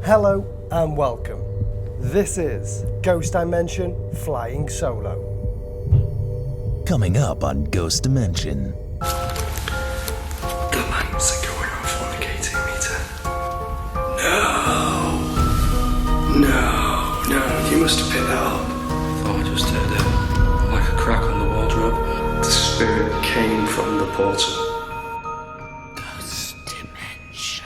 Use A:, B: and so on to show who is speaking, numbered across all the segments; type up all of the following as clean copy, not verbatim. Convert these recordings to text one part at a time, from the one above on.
A: Hello and welcome. This is Ghost Dimension Flying Solo.
B: Coming up on Ghost Dimension.
C: The lights are going off on the K2 meter. No, you must have picked that up. I thought I just heard it, like a crack on the wardrobe. The spirit came from the portal. Ghost Dimension.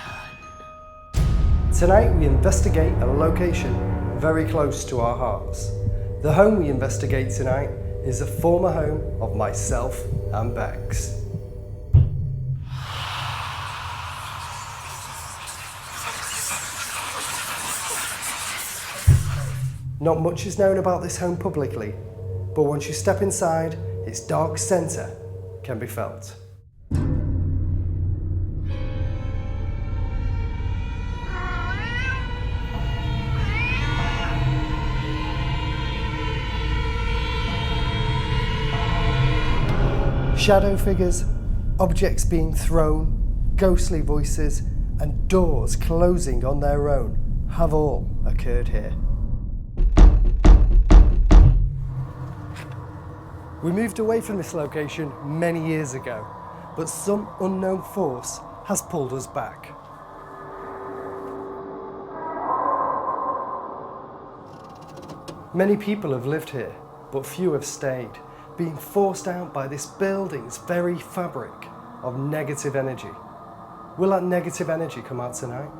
A: Tonight we investigate a location very close to our hearts. The home we investigate tonight is a former home of myself and Bex. Not much is known about this home publicly, but once you step inside, its dark centre can be felt. Shadow figures, objects being thrown, ghostly voices, and doors closing on their own have all occurred here. We moved away from this location many years ago, but some unknown force has pulled us back. Many people have lived here, but few have stayed, being forced out by this building's very fabric of negative energy. Will that negative energy come out tonight?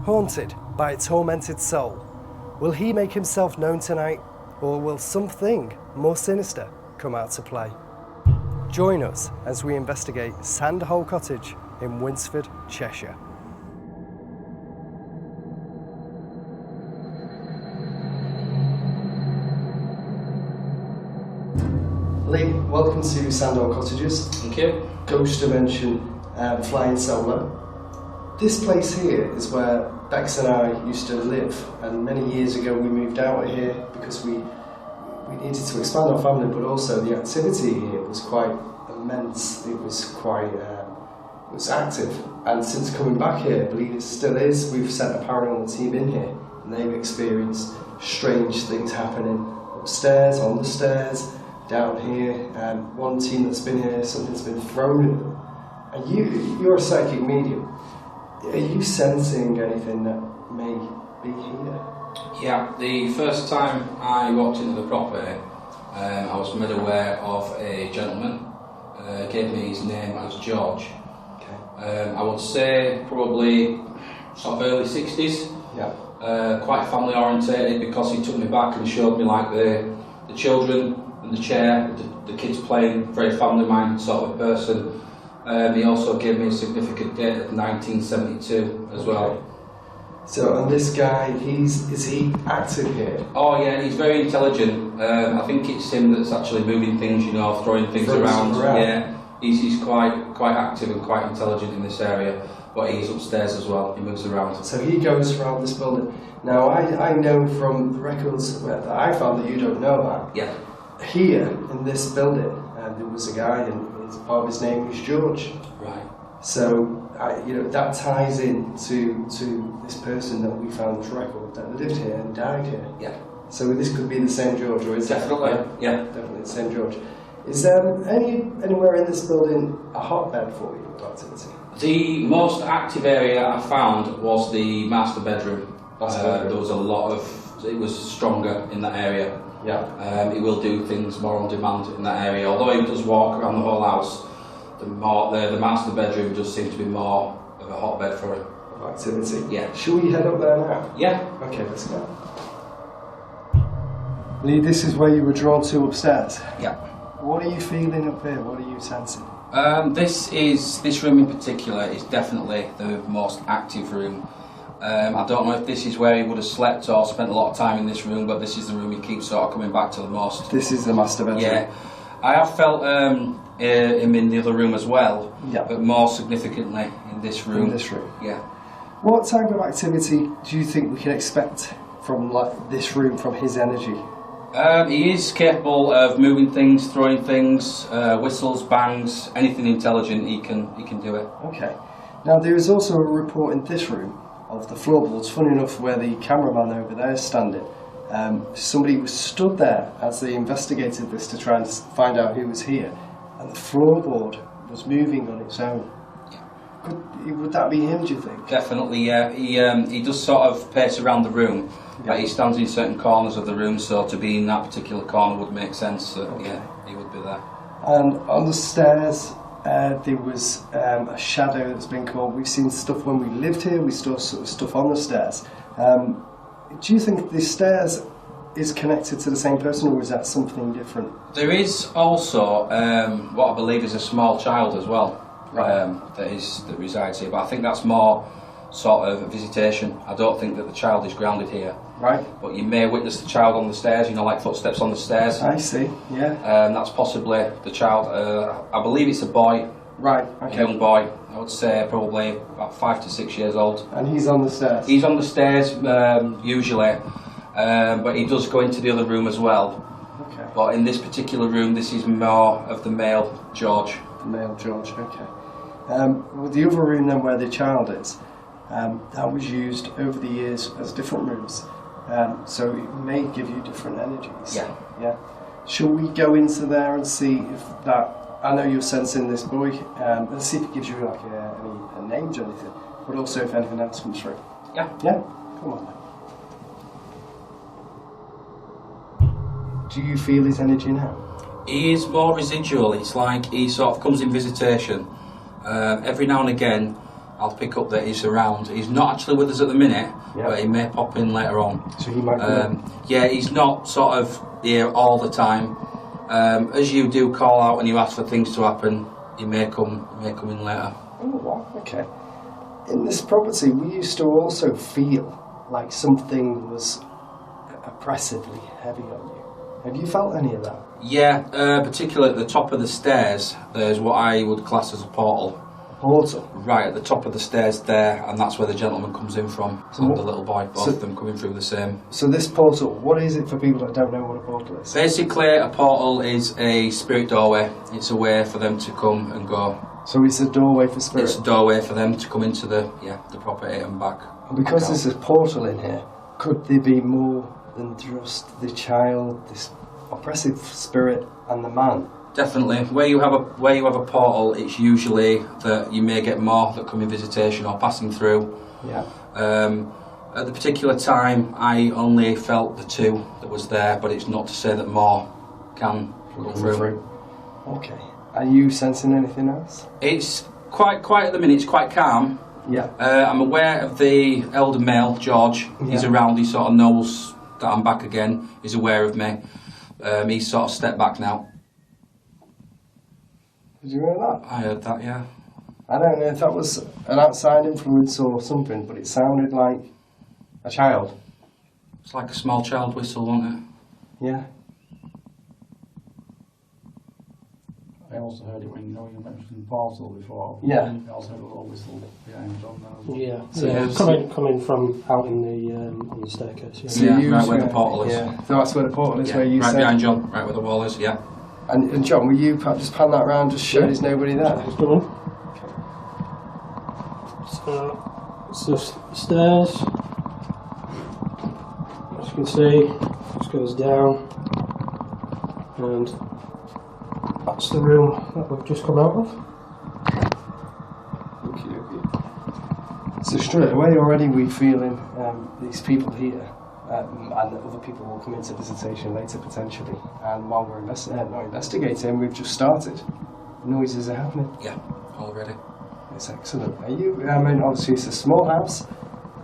A: Haunted by a tormented soul, will he make himself known tonight, or will something more sinister come out to play? Join us as we investigate Sandhole Cottage in Winsford, Cheshire. Lee, welcome to Sandhole Cottages.
D: Thank you.
A: Ghost Dimension Flying Solo. This place here is where Bex and I used to live, and many years ago we moved out of here because we needed to expand our family, but also the activity here was quite immense. It was quite it was active, and since coming back here, I believe it still is. We've sent a paranormal team in here, and they've experienced strange things happening upstairs, on the stairs, down here. One team that's been here, something's been thrown at them. And you're a psychic medium. Are you sensing anything that may be here?
D: Yeah, the first time I walked into the property, I was made aware of a gentleman, gave me his name as George.
A: Okay.
D: I would say probably sort of early 60s,
A: Yeah.
D: quite family orientated, because he took me back and showed me like the children and the chair, the kids playing, very family minded sort of person. He also gave me a significant date of 1972 as well.
A: So, and this guy, is he active here?
D: Oh yeah, he's very intelligent. I think it's him that's actually moving things, you know, throwing things around. Yeah, he's quite active and quite intelligent in this area. But he's upstairs as well. He moves around.
A: So he goes around this building. Now I know from the records that I found that you don't know that.
D: Yeah.
A: Here in this building, there was a guy, and part of his name was George.
D: Right.
A: So that ties in to this person that we found this record that lived here and died here.
D: Yeah.
A: So this could be the same George, or is
D: Definitely.
A: It?
D: Yeah.
A: Definitely the same George. Is there anywhere in this building a hotbed for you with activity?
D: The most active area I found was the master bedroom. There was a lot of. It was stronger in that area.
A: Yeah.
D: He will do things more on demand in that area. Although he does walk around the whole house, the master bedroom does seem to be more of a hotbed for him.
A: Of activity.
D: Yeah.
A: Should we head up there now?
D: Yeah.
A: Okay, let's go. Lee, this is where you were drawn to upstairs.
D: Yeah.
A: What are you feeling up here? What are you sensing?
D: This room in particular is definitely the most active room. I don't know if this is where he would have slept or spent a lot of time in this room, but this is the room he keeps sort of coming back to the most.
A: This is the master bedroom?
D: Yeah. I have felt him in the other room as well,
A: yeah.
D: But more significantly in this room.
A: In this room?
D: Yeah.
A: What type of activity do you think we can expect from this room, from his energy?
D: He is capable of moving things, throwing things, whistles, bangs, anything intelligent. He can do it.
A: Okay. Now there is also a report in this room of the floorboards. Funny enough, where the cameraman over there is standing, somebody was stood there as they investigated this to try and find out who was here, and the floorboard was moving on its own. Would that be him, do you think?
D: Definitely, yeah. He does sort of pace around the room, but he stands in certain corners of the room, so to be in that particular corner would make sense that, yeah, he would be there.
A: And on the stairs, there was a shadow that's been caught. We've seen stuff when we lived here, we saw sort of stuff on the stairs. Do you think the stairs is connected to the same person, or is that something different?
D: There is also what I believe is a small child as well.
A: Right.
D: That resides here, but I think that's more sort of a visitation. I don't think that the child is grounded here.
A: Right.
D: But you may witness the child on the stairs, you know, like footsteps on the stairs.
A: I see, yeah.
D: That's possibly the child. I believe it's a boy.
A: Right,
D: A
A: okay.
D: young boy. I would say probably about 5 to 6 years old.
A: And he's on the stairs?
D: He's on the stairs usually, but he does go into the other room as well.
A: Okay.
D: But in this particular room, this is more of the male George.
A: The male George, okay. Well, the other room then where the child is, that was used over the years as different rooms, so it may give you different energies.
D: Yeah.
A: Yeah. Shall we go into there and see if that, I know you're sensing this boy, let's see if it gives you like any names or anything, but also if anything else comes through.
D: Yeah.
A: Yeah? Come on then. Do you feel his energy now?
D: He is more residual. It's like he sort of comes in visitation. Every now and again, I'll pick up that he's around. He's not actually with us at the minute,
A: Yeah.
D: but he may pop in later on.
A: So he might come
D: Yeah, he's not sort of here all the time. As you do call out and you ask for things to happen, he may come in later.
A: Oh, wow, okay. In this property, we used to also feel like something was oppressively heavy on you. Have you felt any of that?
D: Yeah, particularly at the top of the stairs, there's what I would class as a portal.
A: Portal?
D: Right at the top of the stairs there, and that's where the gentleman comes in from,
A: So
D: and
A: what-
D: the little boy, both
A: so-
D: of them coming through the same.
A: So this portal, what is it for people that don't know what a portal is?
D: Basically, a portal is a spirit doorway. It's a way for them to come and go.
A: So it's a doorway for
D: It's
A: spirit.
D: a doorway for them to come into the property and back.
A: And because
D: Back
A: there's a portal in here, could there be more than just the child, this oppressive spirit, and the man?
D: Definitely. Where you have a portal, it's usually that you may get more that come in visitation or passing through.
A: Yeah.
D: At the particular time, I only felt the two that was there, but it's not to say that more can come through.
A: Okay. Are you sensing anything else?
D: It's quite quiet at the minute. It's quite calm.
A: Yeah.
D: I'm aware of the elder male, George. He's
A: Yeah.
D: around. He sort of knows that I'm back again. He's aware of me. He's sort of stepped back now.
A: Did you hear that?
D: I heard that, yeah.
A: I don't know if that was an outside influence or something, but it sounded like a child.
D: It's like a small child whistle, wasn't it?
A: Yeah.
E: I also heard it when you mentioned portal before.
A: Yeah.
E: I also heard a little whistle behind John there as well.
F: Yeah,
A: So
F: yeah.
A: it's-
F: Coming from out in the on the staircase. Yeah.
A: So
D: Yeah,
A: you
D: right where the
A: said-
D: portal is.
A: Yeah, so that's where the portal is,
D: Yeah,
A: where you
D: right
A: said.
D: behind John, right where the wall is, yeah.
A: And John, will you perhaps just pan that round, just show
F: Yeah.
A: there's nobody there?
F: Just go on. So it's just the stairs. As you can see, it goes down, and that's the room that we've just come out of.
A: Okay. So straight away already we're feeling these people here, and other people will come into visitation later potentially. And while we're not investigating, we've just started. Noises are happening.
D: Yeah, already.
A: It's excellent. Are you? I mean, obviously it's a small house,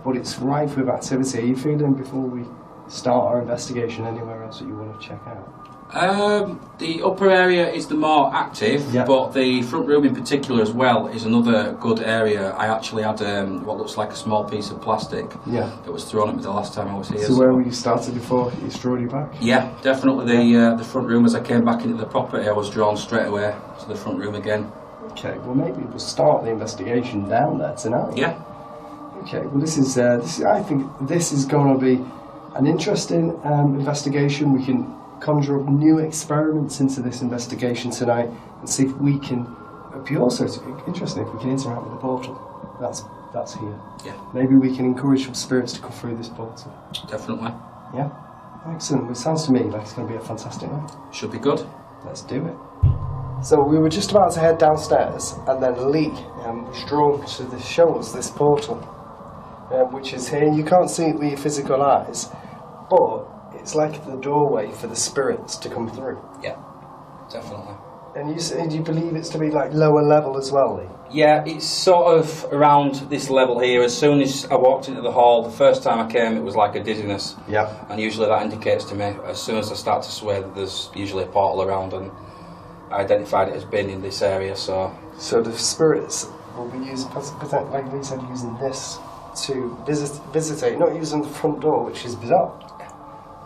A: but it's rife with activity. Are you feeling before we start our investigation anywhere else that you want to check out?
D: The upper area is the more active,
A: Yeah.
D: but the front room in particular as well is another good area. I actually had what looks like a small piece of plastic
A: Yeah.
D: that was thrown at me the last time I was here.
A: So where were you started before you strode you back?
D: Yeah, definitely the front room. As I came back into the property, I was drawn straight away to the front room again.
A: Okay, well maybe we'll start the investigation down there tonight.
D: Yeah,
A: Okay, well this is I think this is going to be an interesting investigation. We can conjure up new experiments into this investigation tonight and see if we can. It'd be also interesting if we can interact with the portal. That's here.
D: Yeah.
A: Maybe we can encourage some spirits to come through this portal.
D: Definitely.
A: Yeah. Excellent. Well, it sounds to me like it's going to be a fantastic night.
D: Should be good.
A: Let's do it. So we were just about to head downstairs, and then Lee was drawn to show us this portal, which is here. You can't see it with your physical eyes, but it's like the doorway for the spirits to come through.
D: Yeah, definitely.
A: And you believe it's to be like lower level as well, Lee?
D: Yeah, it's sort of around this level here. As soon as I walked into the hall, the first time I came, it was like a dizziness.
A: Yeah. And
D: usually that indicates to me, as soon as I start to sway, that there's usually a portal around, and I identified it as being in this area, so...
A: So the spirits will be using, like Lee said, using this to visitate, not using the front door, which is bizarre.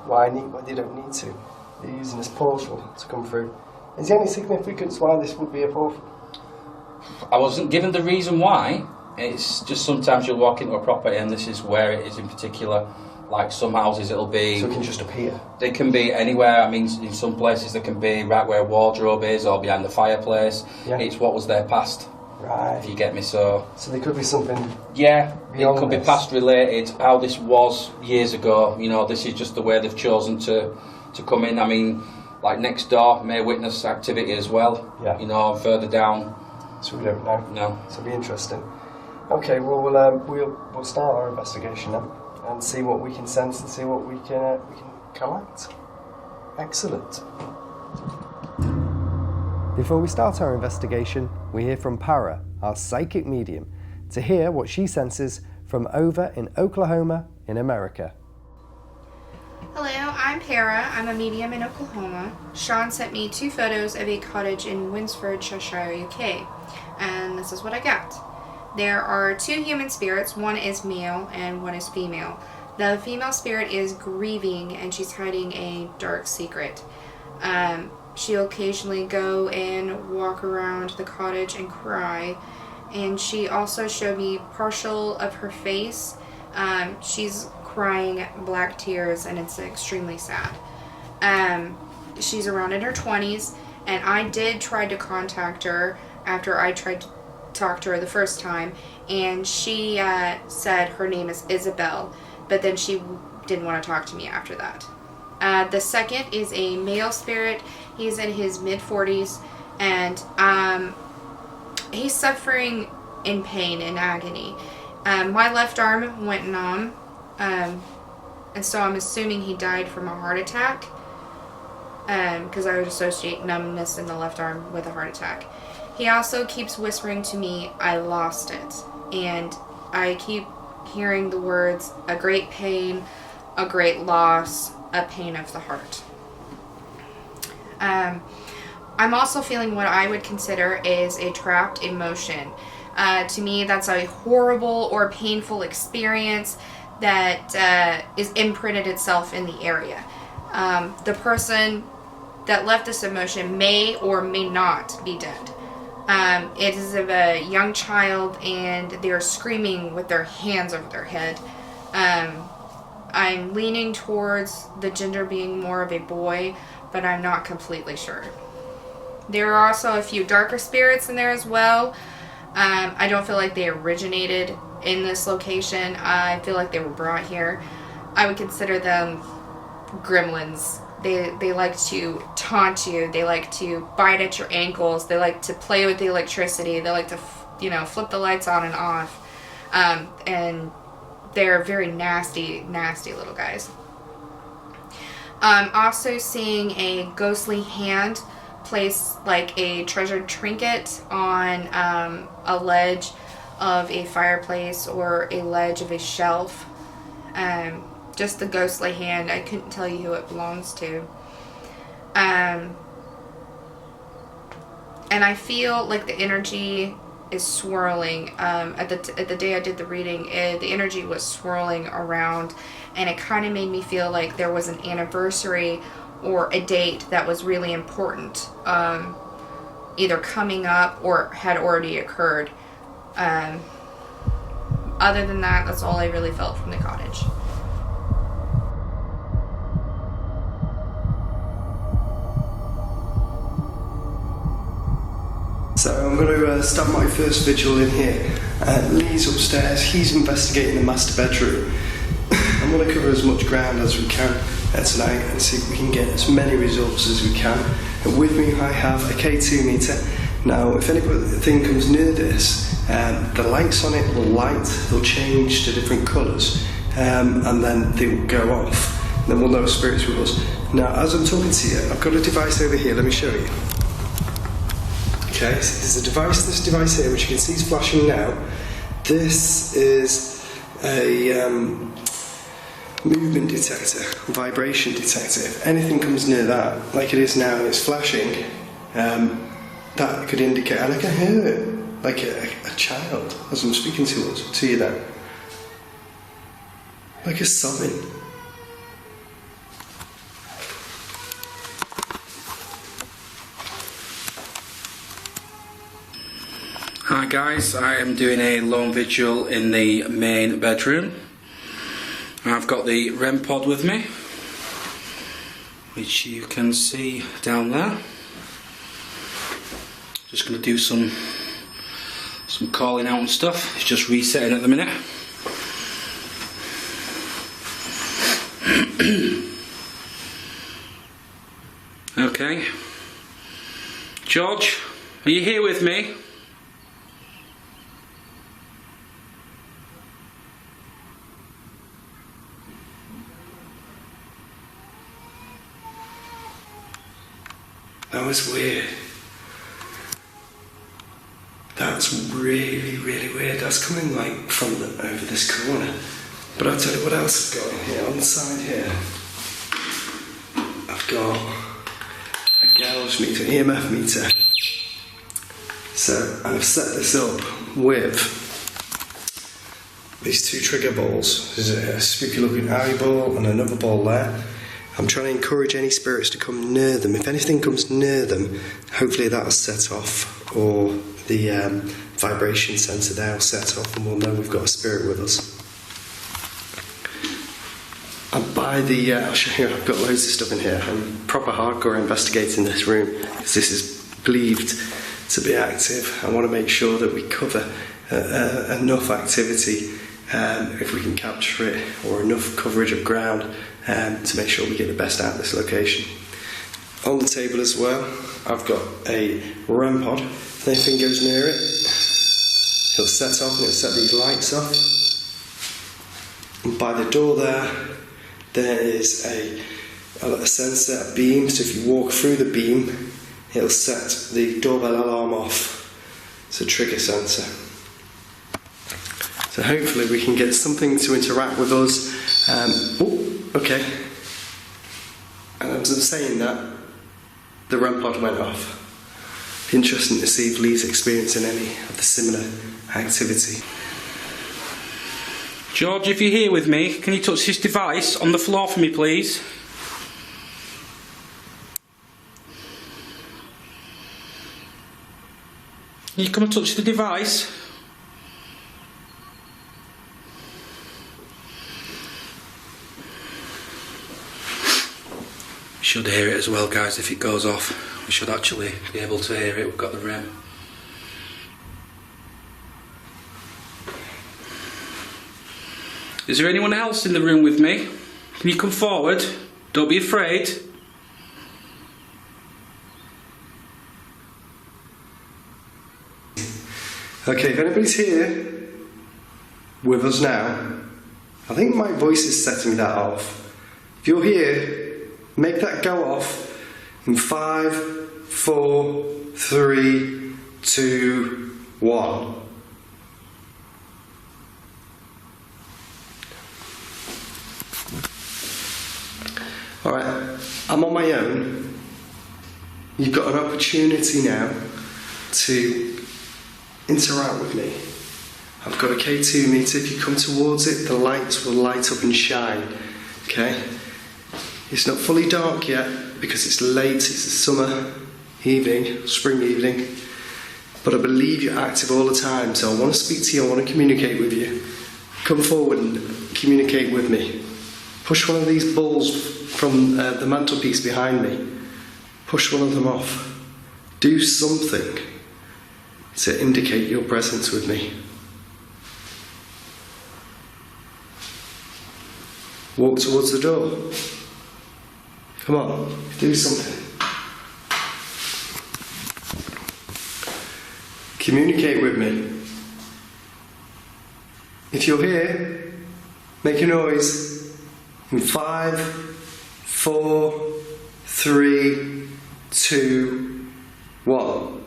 A: Why they don't need to. They're using this portal to come through. Is there any significance why this would be a portal?
D: I wasn't given the reason why. It's just sometimes you'll walk into a property and this is where it is in particular. Like some houses it'll be...
A: So it can just appear?
D: They can be anywhere. I mean, in some places they can be right where a wardrobe is or behind the fireplace. Yeah. It's what was there past.
A: Right.
D: If you get me, so...
A: So there could be something...
D: Yeah, it could
A: be
D: past related. How this was years ago, you know, this is just the way they've chosen to come in. I mean, like next door may witness activity as well. Yeah. You know, further down.
A: So we don't know.
D: No.
A: So it'll be interesting. Okay, well we'll start our investigation then and see what we can sense and see what we can collect. Excellent. Before we start our investigation, we hear from Para, our psychic medium, to hear what she senses from over in Oklahoma in America.
G: Hello, I'm Para. I'm a medium in Oklahoma. Sean sent me 2 photos of a cottage in Winsford, Cheshire, UK. And this is what I got. There are 2 human spirits. One is male and one is female. The female spirit is grieving and she's hiding a dark secret. She'll occasionally go and walk around the cottage and cry. And she also showed me partial of her face. She's crying black tears and it's extremely sad. She's around in her 20s and I did try to contact her after I tried to talk to her the first time, and she said her name is Isabel, but then she didn't want to talk to me after that. The second is a male spirit. He's in his mid-40s and he's suffering in pain and agony. My left arm went numb, and so I'm assuming he died from a heart attack, because I would associate numbness in the left arm with a heart attack. He also keeps whispering to me, I lost it. And I keep hearing the words, a great pain, a great loss, a pain of the heart. I'm also feeling what I would consider is a trapped emotion. To me, that's a horrible or painful experience that is imprinted itself in the area. The person that left this emotion may or may not be dead. It is of a young child and they're screaming with their hands over their head. I'm leaning towards the gender being more of a boy, but I'm not completely sure. There are also a few darker spirits in there as well. I don't feel like they originated in this location. I feel like they were brought here. I would consider them gremlins. They like to taunt you. They like to bite at your ankles. They like to play with the electricity. They like to, flip the lights on and off. And they're very nasty, nasty little guys. I'm also seeing a ghostly hand place like a treasured trinket on a ledge of a fireplace or a ledge of a shelf. Just the ghostly hand. I couldn't tell you who it belongs to. And I feel like the energy is swirling. At the day I did the reading, the energy was swirling around, and it kind of made me feel like there was an anniversary or a date that was really important, either coming up or had already occurred. Other than that, that's all I really felt from the cottage.
A: So I'm going to start my first vigil in here. Lee's upstairs, he's investigating the master bedroom. I'm going to cover as much ground as we can tonight and see if we can get as many results as we can. And with me I have a K2 meter. Now if anything comes near this, the lights on it will light, they'll change to different colours, and then they will go off. And then we'll know spirits with us. Now as I'm talking to you, I've got a device over here, let me show you. Okay, so there's a device, this device here, which you can see is flashing now. This is a movement detector, vibration detector. If anything comes near that, like it is now, and it's flashing, that could indicate, and I can hear it, like a child, as I'm speaking to you now. Like a sobbing.
D: Hi guys, I am doing a lone vigil in the main bedroom. I've got the REM pod with me, which you can see down there. Just going to do some calling out and stuff. It's just resetting at the minute. Okay. George, are you here with me?
A: That was weird. That's really, really weird. That's coming like from over this corner. But I'll tell you what else I've got in here. On the side here, I've got a gauge meter, EMF meter. So I've set this up with these two trigger balls. There's a spooky looking eye ball and another ball there. I'm trying to encourage any spirits to come near them. If anything comes near them, hopefully that'll set off, or the vibration sensor there will set off, and we'll know we've got a spirit with us. And by the, I'll show you, I've got loads of stuff in here. I'm proper hardcore investigating this room, because this is believed to be active. I want to make sure that we cover enough activity, if we can capture it, or enough coverage of ground to make sure we get the best out of this location. On the table as well, I've got a REM pod. If anything goes near it, it'll set off and it'll set these lights off. And by the door there is a sensor, a beam, so if you walk through the beam, it'll set the doorbell alarm off. It's a trigger sensor. So hopefully we can get something to interact with us. Okay. And as I'm saying that, the REM pod went off. Interesting to see if Lee's experiencing any of the similar activity.
D: George, if you're here with me, can you touch this device on the floor for me, please? Can you come and touch the device? We should hear it as well, guys. If it goes off, we should actually be able to hear it. We've got the REM. Is there anyone else in the room with me? Can you come forward? Don't be afraid.
A: Okay, if anybody's here with us now, I think my voice is setting that off. If you're here, make that go off in 5, 4, 3, 2, 1. Alright, I'm on my own. You've got an opportunity now to interact with me. I've got a K2 meter. If you come towards it, the lights will light up and shine. Okay? It's not fully dark yet because it's late, it's a summer evening, spring evening, but I believe you're active all the time, so I want to speak to you, I want to communicate with you. Come forward and communicate with me. Push one of these balls from the mantelpiece behind me. Push one of them off. Do something. to indicate your presence with me. Walk towards the door. Come on, do something. Communicate with me. If you're here, make a noise. In 5, 4, 3, 2, 1.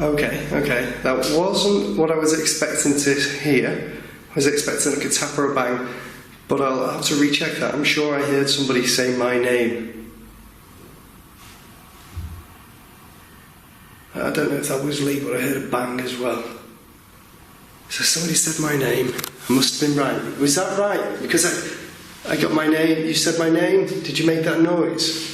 A: Okay. That wasn't what I was expecting to hear. I was expecting like a tap or a bang, but I'll have to recheck that. I'm sure I heard somebody say my name. I don't know if that was Lee, but I heard a bang as well. So somebody said my name. I must have been right. Was that right? Because I got my name. You said my name. Did you make that noise?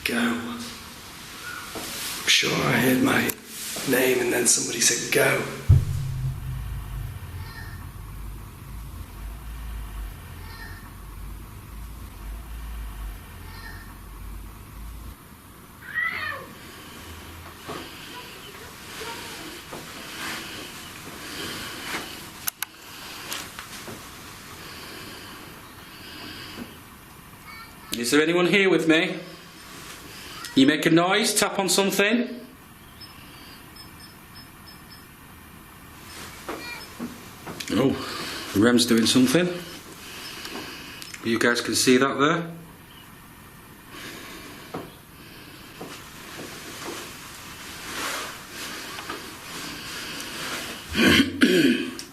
A: Go. I'm sure I heard my name and then somebody said go.
D: Is there anyone here with me? You make a noise, tap on something. Oh, the REM's doing something. You guys can see that there.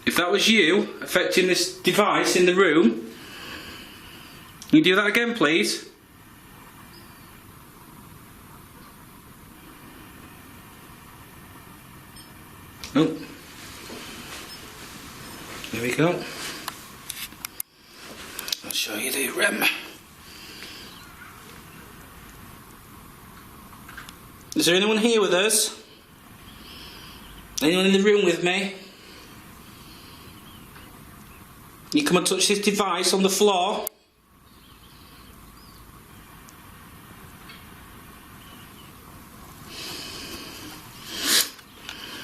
D: If that was you affecting this device in the room, can you do that again, please? Oh, there we go. I'll show you the REM. Is there anyone here with us? Anyone in the room with me? You come and touch this device on the floor.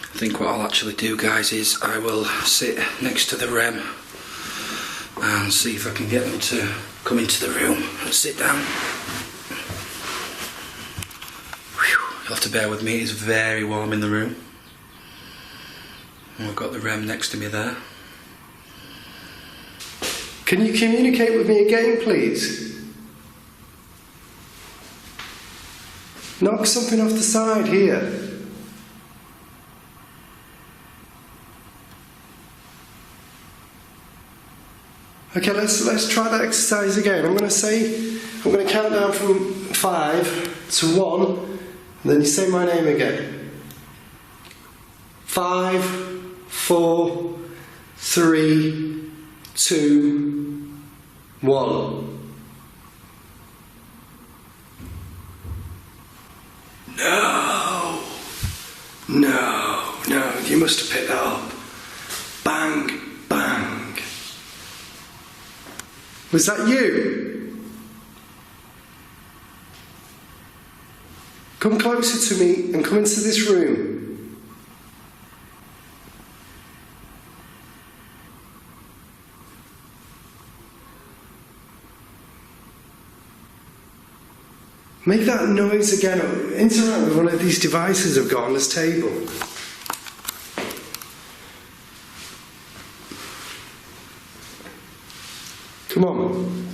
D: I think what I'll actually do, guys, is I will sit next to the REM and see if I can get them to come into the room and sit down. Whew. You'll have to bear with me, it's very warm in the room. And I've got the REM next to me there.
A: Can you communicate with me again, please? Knock something off the side here. Okay, let's try that exercise again. I'm going to count down from 5 to 1, and then you say my name again. 5, 4, 3, 2, 1. No, you must have picked that up. Bang. Was that you? Come closer to me and come into this room. Make that noise again. Interact with one of these devices I've got on this table. Come on.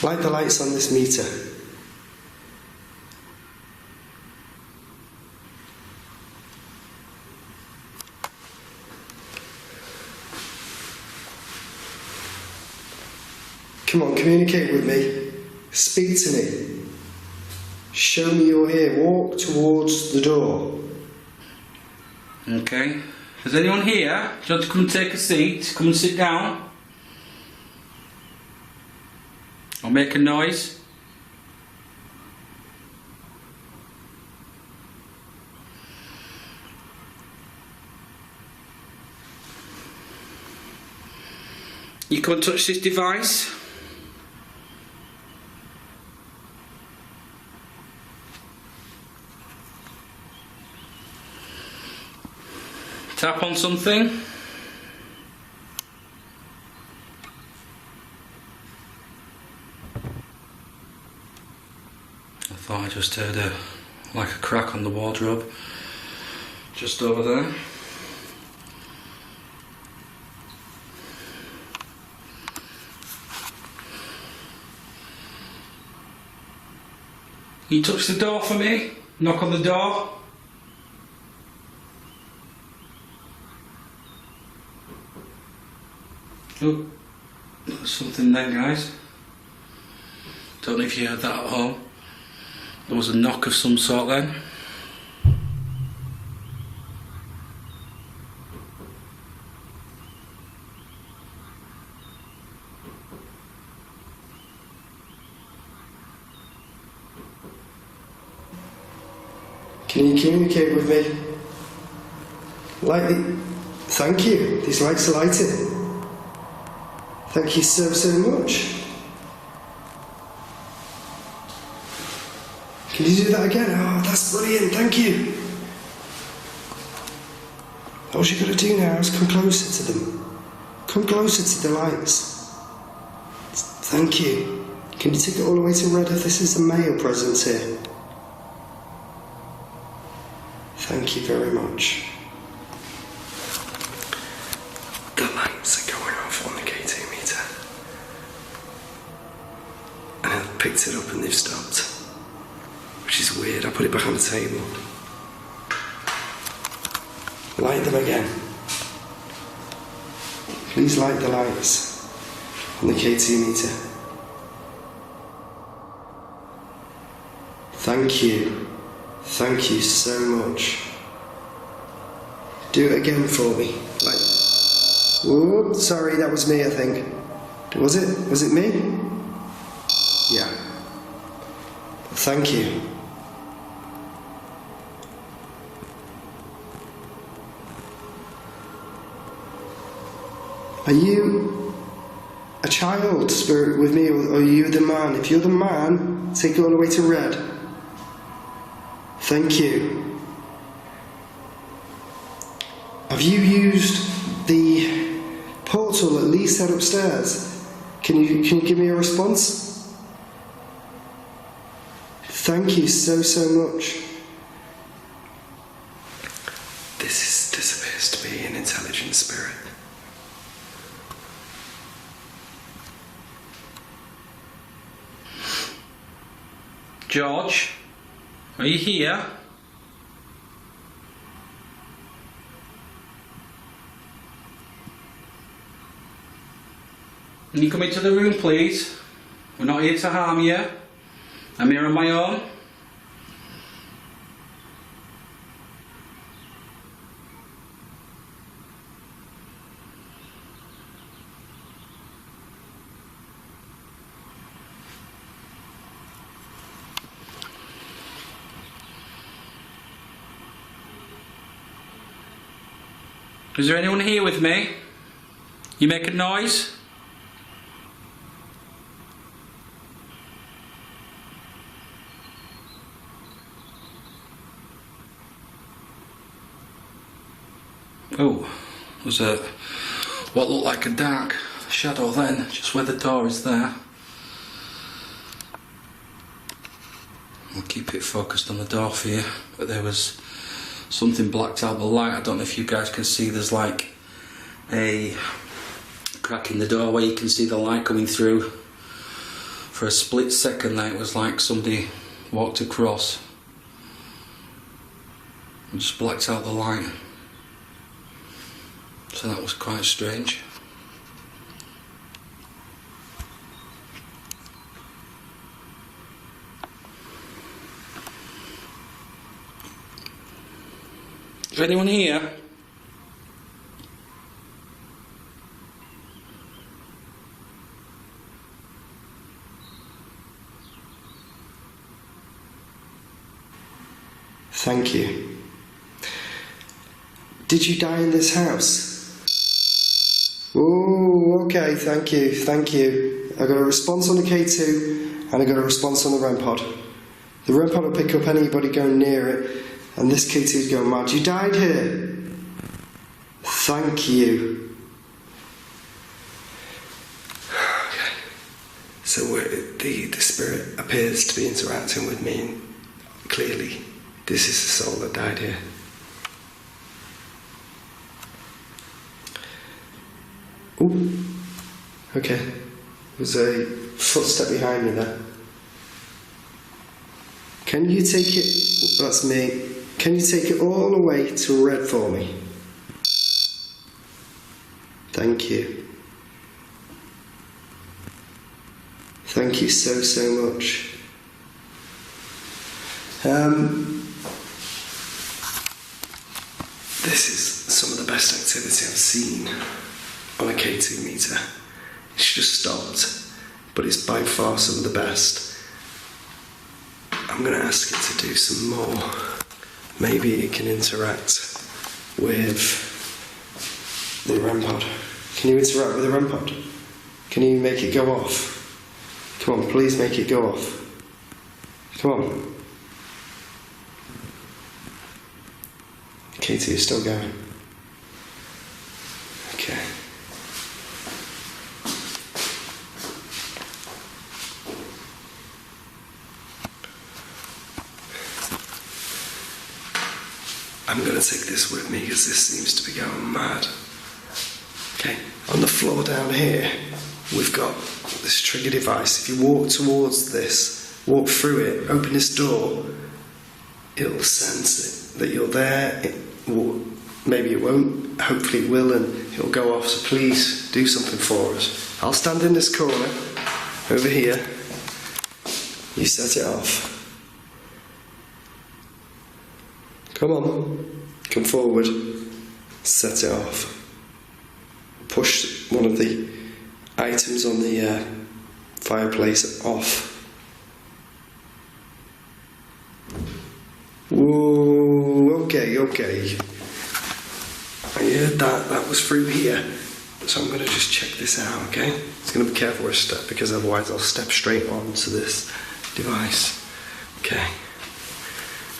A: Light the lights on this meter. Come on, communicate with me. Speak to me. Show me you're here. Walk towards the door.
D: Okay. Is anyone here? Do you want to come and take a seat? Come and sit down. Or make a noise. You can't touch this device. Tap on something. I thought I just heard like a crack on the wardrobe just over there. Can you touch the door for me? Knock on the door. Oh, there's something there, guys. Don't know if you heard that at home. There was a knock of some sort then.
A: Can you communicate with me? Thank you. These lights are lighted. Thank you so much. Can you do that again? Oh, that's brilliant. Thank you. All you've got to do now is come closer to them. Come closer to the lights. Thank you. Can you take it all the way to red if this is a male presence here? Thank you very much. The lights are going off on the K2 meter. And I've picked it up and they've stopped. Which is weird. I put it back on the table. Light them again. Please light the lights on the K2 meter. Thank you. Thank you so much. Do it again for me. Whoop, sorry, that was me, I think. Was it? Was it me? Yeah. Thank you. Are you a child spirit with me, or are you the man? If you're the man, take it all the way to red. Thank you. Have you used the portal that Lee set upstairs? Can you give me a response? Thank you so much. This appears to be an intelligent spirit.
D: George, are you here? Can you come into the room, please? We're not here to harm you. I'm here on my own. Is there anyone here with me? You make a noise? Oh, there's what looked like a dark shadow then, just where the door is there. I'll keep it focused on the door for you, but there was something blacked out the light. I don't know if you guys can see, there's like a crack in the door where you can see the light coming through. For a split second there, it was like somebody walked across and just blacked out the light. So that was quite strange. Is there anyone here?
A: Thank you. Did you die in this house? Oh, okay, thank you. I got a response on the K2 and I got a response on the REM pod. The REM pod will pick up anybody going near it, and this K2 is going mad. You died here. Thank you. Okay. So the spirit appears to be interacting with me, and clearly this is the soul that died here. Ooh. Okay. There's a footstep behind me there. Can you take it? That's me. Can you take it all the way to red for me? Thank you. Thank you so much. This is some of the best activity I've seen on a K2 meter. It's just stopped, but it's by far some of the best. I'm going to ask it to do some more. Maybe it can interact with the REM pod. Can you interact with the REM pod? Can you make it go off? Come on, please make it go off. Come on. K2 is still going. Okay. I'm going to take this with me because this seems to be going mad. Okay, on the floor down here, we've got this trigger device. If you walk towards this, walk through it, open this door, it'll sense it, that you're there. It will, maybe it won't, hopefully it will, and it'll go off. So please do something for us. I'll stand in this corner, over here. You set it off. Come on, come forward, set it off. Push one of the items on the fireplace off. Whoa, okay. I heard that was through here. So I'm going to just check this out, okay? It's going to be careful where I step, because otherwise I'll step straight onto this device. Okay,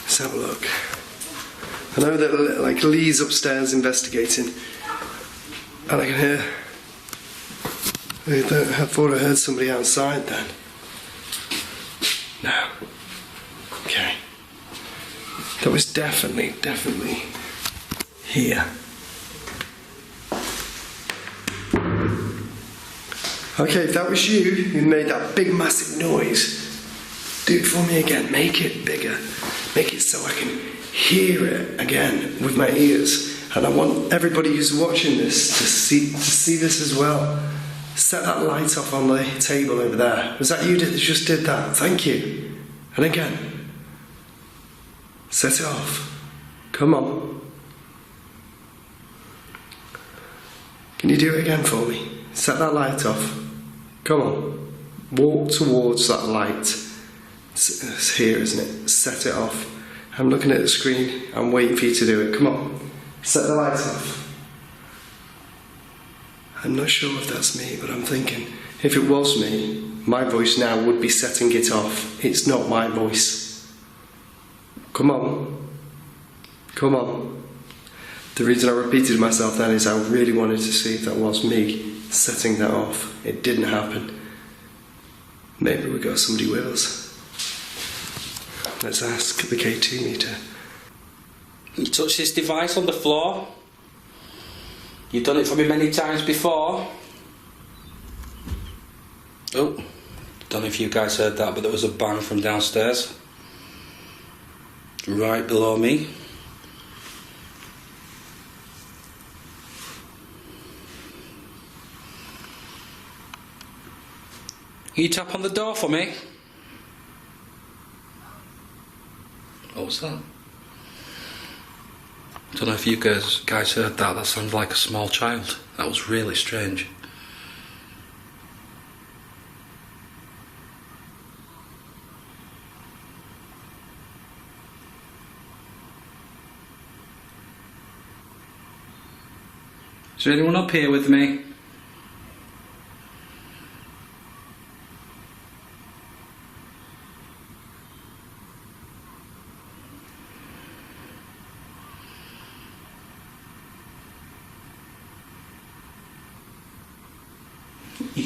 A: let's have a look. I know that like Lee's upstairs investigating, and I can hear. I thought I heard somebody outside then. No. Okay. That was definitely here. Okay, if that was you who made that big massive noise, do it for me again. Make it bigger. Make it so I can hear it again with my ears. And I want everybody who's watching this to see this as well. Set that light off on the table over there. Was that you that just did that? Thank you. And again. Set it off. Come on. Can you do it again for me? Set that light off. Come on. Walk towards that light. It's here, isn't it? Set it off. I'm looking at the screen. I'm waiting for you to do it. Come on. Set the light off. I'm not sure if that's me, but I'm thinking, if it was me, my voice now would be setting it off. It's not my voice. Come on. Come on. The reason I repeated myself then is I really wanted to see if that was me setting that off. It didn't happen. Maybe we got somebody with us. Let's ask the K2 meter.
D: You touch this device on the floor. You've done it for me many times before. Oh, don't know if you guys heard that, but there was a bang from downstairs. Right below me. Can you tap on the door for me? What was that? I don't know if you guys heard that. That sounded like a small child. That was really strange. Is there anyone up here with me?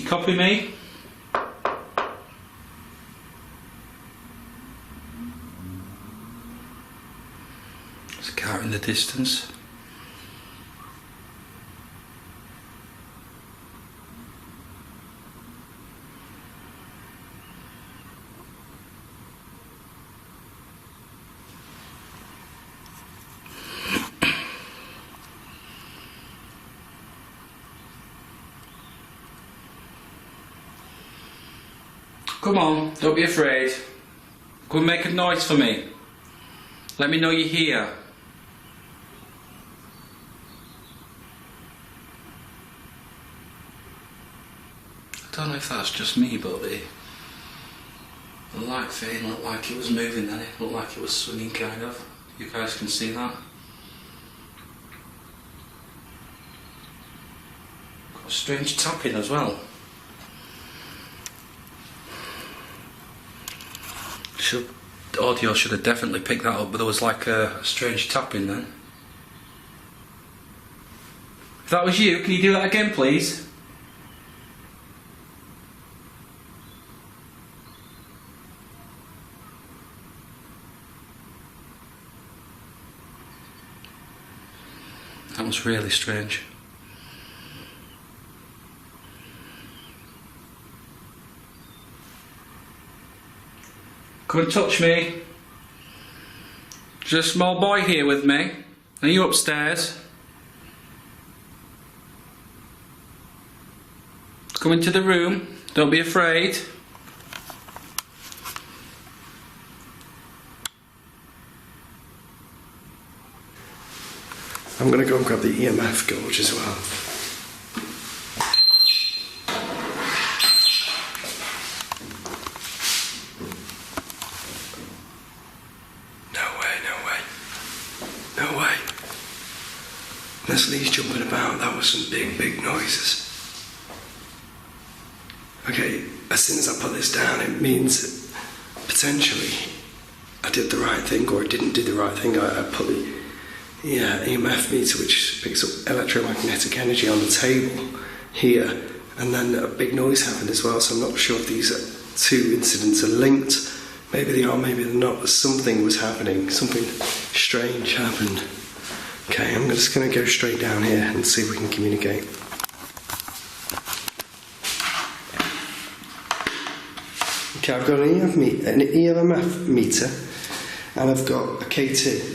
D: You copy me? There's a car in the distance. Come on, don't be afraid. Go and make a noise for me. Let me know you're here. I don't know if that's just me, but the light thing looked like it was moving then. It looked like it was swinging, kind of. You guys can see that. Got a strange tapping as well. Audio should have definitely picked that up, but there was like a strange tapping then. If that was you, can you do that again, please? That was really strange. Come and touch me. There's a small boy here with me. Are you upstairs? Come into the room. Don't be afraid.
A: I'm going to go and grab the EMF gauge as well. No way. Leslie's jumping about. That was some big noises. Okay, as soon as I put this down, it means that potentially I did the right thing or I didn't do the right thing. I put the EMF meter, which picks up electromagnetic energy, on the table here, and then a big noise happened as well, so I'm not sure if these two incidents are linked. Maybe they are, maybe they're not, but something was happening, something strange happened. Okay, I'm just going to go straight down here and see if we can communicate. Okay, I've got an EMF meter and I've got a KT.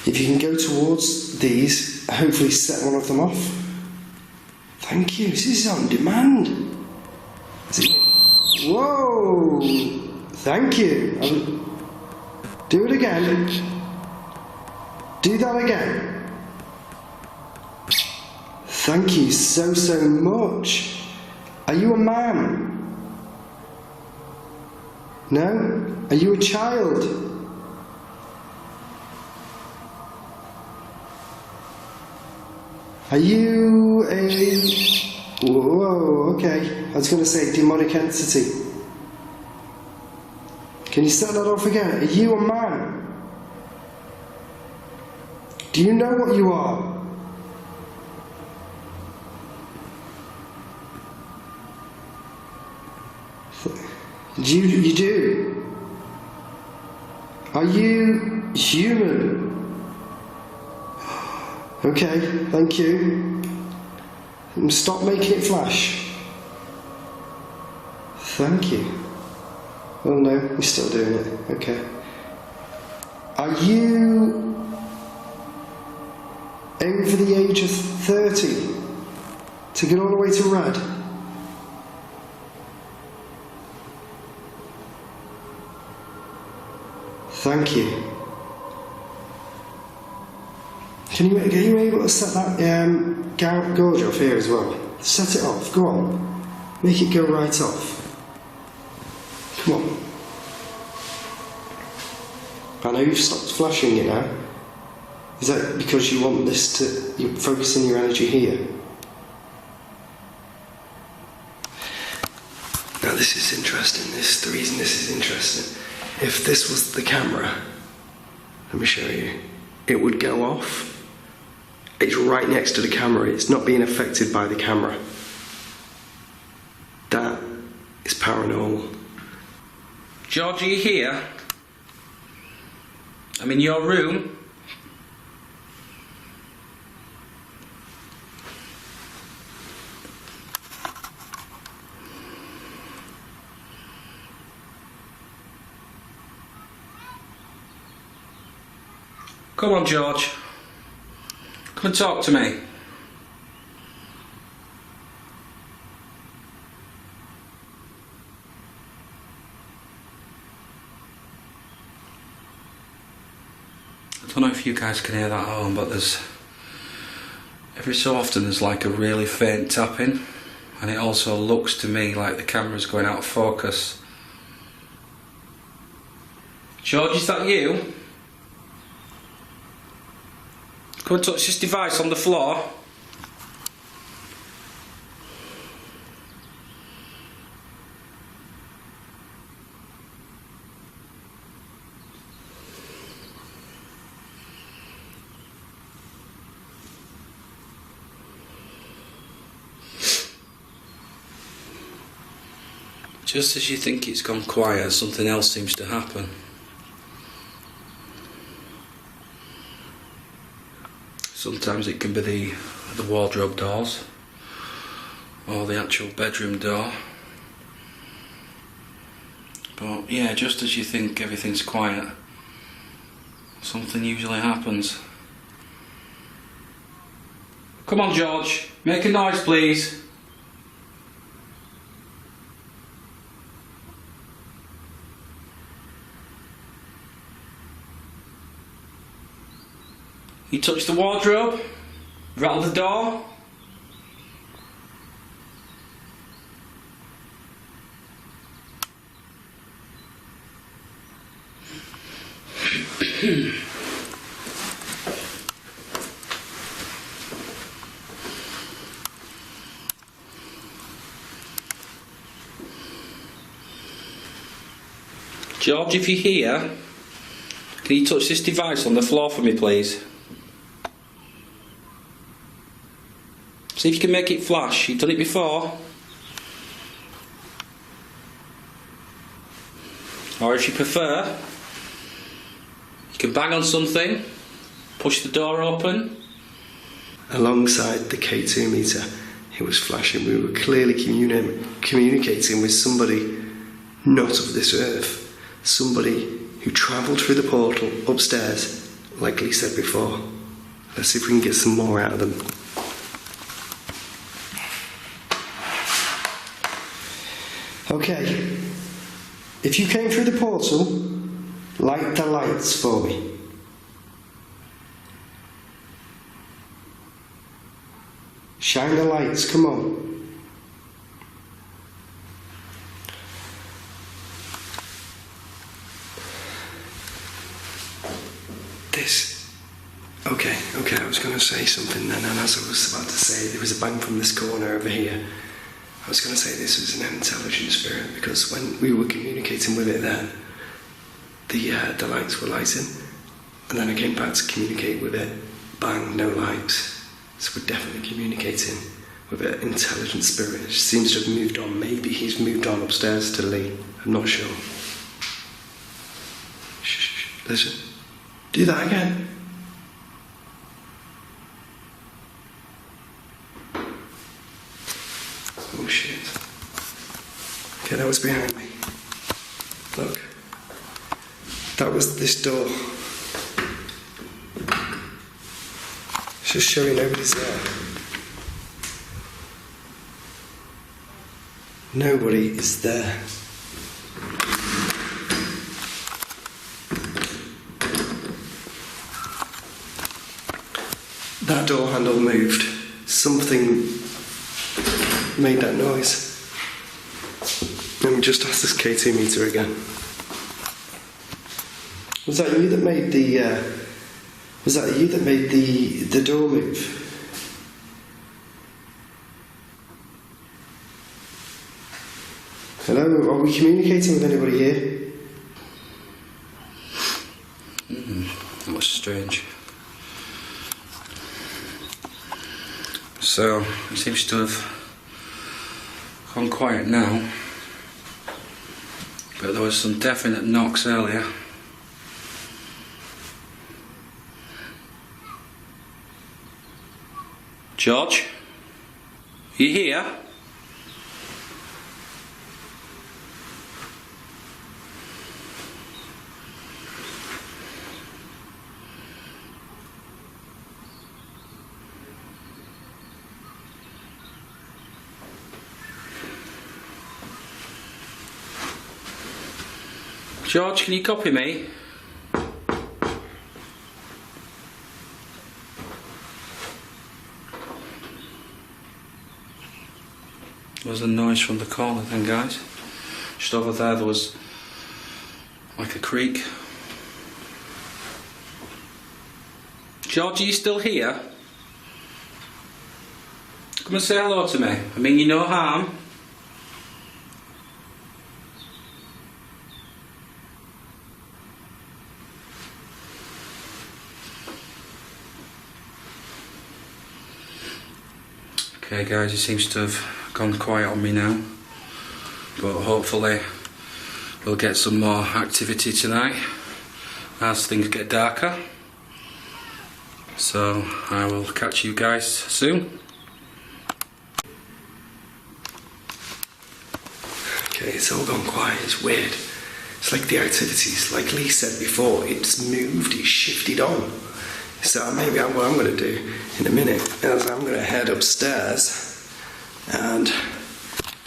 A: If you can go towards these, hopefully set one of them off. Thank you, this is on demand. Whoa! Thank you. Do it again. Do that again. Thank you so much. Are you a man? No? Are you a child? Are you a... Whoa, okay. I was going to say demonic entity. Can you set that off again? Are you a man? Do you know what you are? You do? Are you human? Okay, thank you. Stop making it flash. Thank you. Oh no, we're still doing it. Okay. Are you over the age of 30 to get all the way to red? Thank you. Are you able to set that gauge off here as well? Set it off, go on. Make it go right off. Come on. I know you've stopped flashing it now. Is that because you want this to... you're focusing your energy here? Now this is interesting. The reason this is interesting. If this was the camera, let me show you. It would go off. It's right next to the camera. It's not being affected by the camera.
D: George, are you here? I'm in your room. Come on, George. Come and talk to me. I don't know if you guys can hear that at home, but every so often there's like a really faint tapping, and it also looks to me like the camera's going out of focus. George, is that you? Come and touch this device on the floor. Just as you think it's gone quiet, something else seems to happen. Sometimes it can be the wardrobe doors or the actual bedroom door. But yeah, just as you think everything's quiet, something usually happens. Come on, George, make a noise, please. You touch the wardrobe, rattle the door. George, if you're here, can you touch this device on the floor for me, please? See if you can make it flash. You've done it before. Or if you prefer, you can bang on something, push the door open.
A: Alongside the K2 meter, it was flashing. We were clearly communicating with somebody not of this earth. Somebody who travelled through the portal upstairs, like Lee said before. Let's see if we can get some more out of them. Okay, if you came through the portal, light the lights for me. Shine the lights, come on. Okay, I was going to say something then, and as I was about to say, there was a bang from this corner over here. I was going to say this was an intelligent spirit, because when we were communicating with it then, the lights were lighting, and then I came back to communicate with it, bang, no lights. So we're definitely communicating with an intelligent spirit. It seems to have moved on. Maybe he's moved on upstairs to Lee. I'm not sure. Shh, listen. Do that again. Oh shit. Okay, that was behind me. Look. That was this door. It's just showing nobody's there. Nobody is there. That door handle moved. Something made that noise. Let me just ask this K2 meter again. Was that you that made the door move? Hello, are we communicating with anybody here?
D: That was strange. So, it seems to have gone quiet now.
C: But there was some definite knocks earlier. George? You here? George, can you copy me? There was a noise from the corner then, guys. Just over there was like a creak. George, are you still here? Come and say hello to me. I mean you no harm. Okay guys, he seems to have gone quiet on me now, but hopefully we'll get some more activity tonight as things get darker. So I will catch you guys soon.
A: Okay, it's all gone quiet, it's weird. It's like the activities, like Lee said before, it's moved, it's shifted on. So maybe what I'm going to do in a minute is I'm going to head upstairs and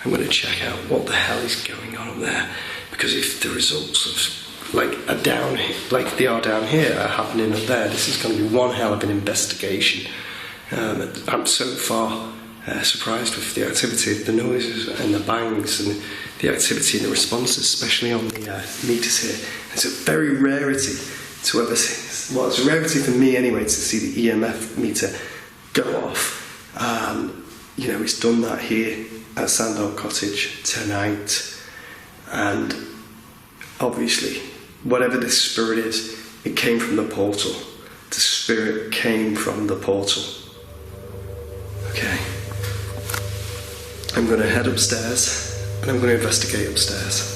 A: I'm going to check out what the hell is going on up there. Because if the results of like they are down here are happening up there, this is going to be one hell of an investigation. I'm so far surprised with the activity, the noises and the bangs and the activity and the responses, especially on the meters here. It's a very rarity to ever see. Well, it's a rarity for me anyway to see the EMF meter go off. You know, it's done that here at Sandhole Cottage tonight, and obviously, whatever this spirit is, it came from the portal. The spirit came from the portal. Okay. I'm going to head upstairs and I'm going to investigate upstairs.